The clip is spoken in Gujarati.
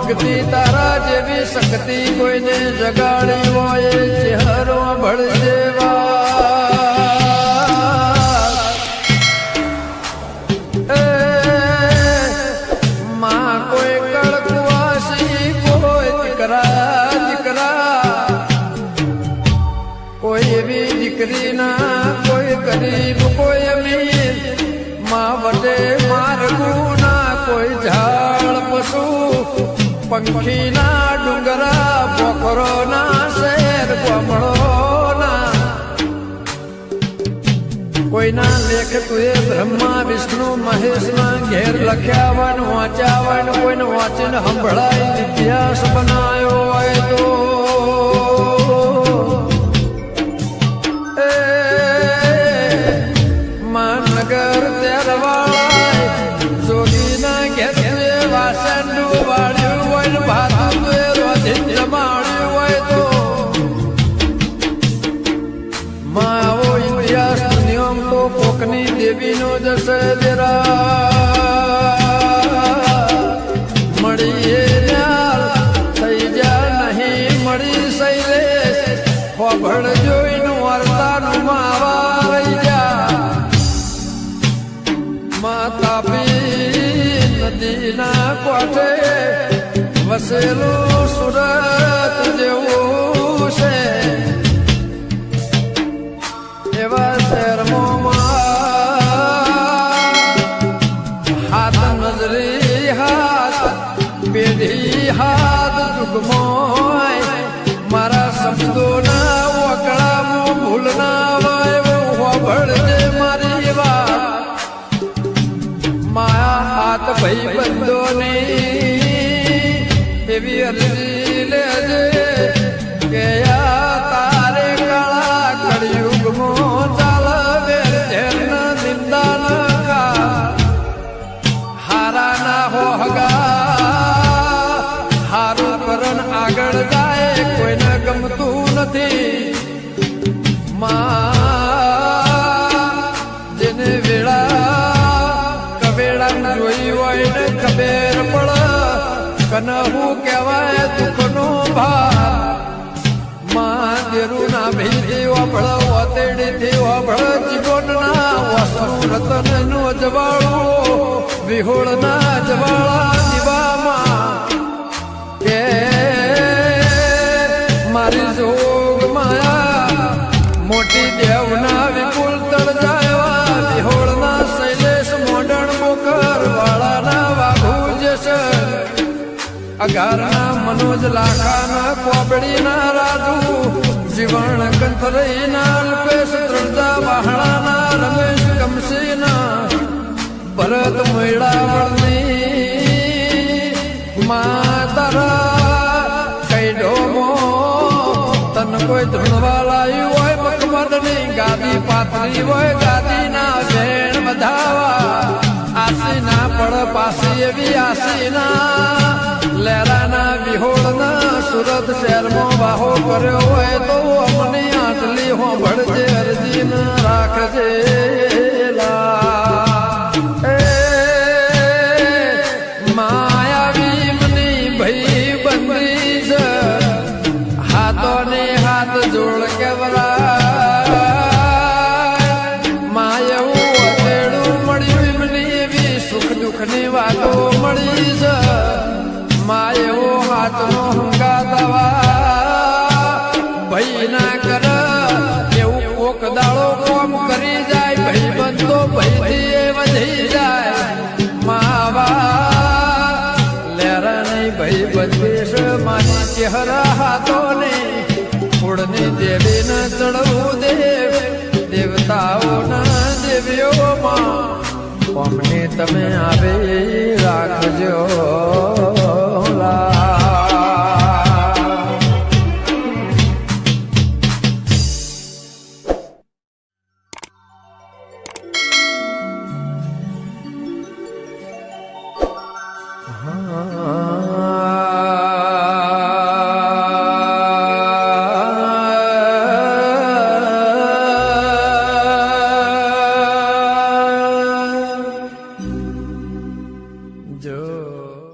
ભક્તિ તારા જેવી શક્તિ કોઈને જગાડી હોય ચહેરો ભળ જેવા માં કોઈ કળકુવાસી કોઈ દીકરા દીકરા કોઈ એવી દીકરી ના કોઈ ગરીબ કોઈ અમીર માં વટે માર્ગું ના કોઈ ઝાડ પશુ પંખીના ડુંગરા પોખરોના શેર ગોમડોના કોઈના લેખ તુએ બ્રહ્મા વિષ્ણુ મહેશના ઘેર લખ્યા વન વાંચ્યા વન કોઈને વાંચીને સંભળાય ઇતિહાસ બનાયો હોય તો માનગર તેરવાળા જોગીના ઘેર વાસંડું વાળ્યું હોય ભાતું રોધિત જમાડ્યું હોય તો માં આવો ઇતિહાસ નિયમ તો કોકની દેવીનો જશે મળીએ થઈ જા નહીં મળી શૈલેષ ખોભળ જોઈનું વાર્તાનું માવા રહી જા માં તાપી નદીના કોઠે વસેલું સુરત જેવું છે એવા શહેરમાં હાથ નજરી હાથ પેઢી હાથ જુગમોય મારા શબ્દોના વકડામાં ભૂલ ના હોય ભળજે મારી વાત માયા હાથ ભાઈ બંધોની એવી અરજી લેજે કે તારે કાળા કળિયુગમાં ચાલવે જેના નિંદા ન ખા હારા ના હો હગા હારું કરણ આગળ જાય કોઈને ગમતું નથી જેને વેળા કવેળા જોઈ હોય ને ખબર પડ કનહું કહેવાય દુઃખનો ભાર માં દેરું ના ભીથી વાપળ વતેડીથી વાપળ જીવનના વસનું રતન નું જવાળું વિહોળના જવાળા દીવામાં કે મારી જોગ માયા મોટી દેવના વિપુલ તળજાયવા વિહોળના શૈલેષ મોડણ બોકર વાળાના વાઘુ જશે અગારના મનોજ લાખાના કોબડીના રાજુ જીવણ કંથરઈના અલ્પેશ ત્રણજા વાહણાના રમેશ કમસીના ભરત મૈડાવળની માતારા કૈડોમો તન કોઈ ધૂણવા લાયું હોય મકમદની ગાદી પાતળી હોય ગાદીના વેણ વધાવા આસીના પડ પાસી એવી આસીના લેરાના વિહોળના સુરત શહેરમાં વાહો કર્યો હોય તો અમને આટલી હોંભળજે અરજી ન રાખજે માયાવી મની ભઈ બંદી છે હાથોને હાથ જોડ કેવરા માયવું અતેડું મળ્યું મને એવી સુખ દુઃખની વાતો મળી છે માયવો હાથનો હંગાતવા ભઈ ના કર એવું કોક દાડો કોમ કરી જાય ભઈ બંધો ભઈથી વધી જાય માવા લેરા નહીં ભઈ બંધેશ માની ચહેરા હાથોને ફૂળની દેવીને ચડવું દેવ દેવતાઓના દેવીઓમાં અમને તમે આવે રાખજો જો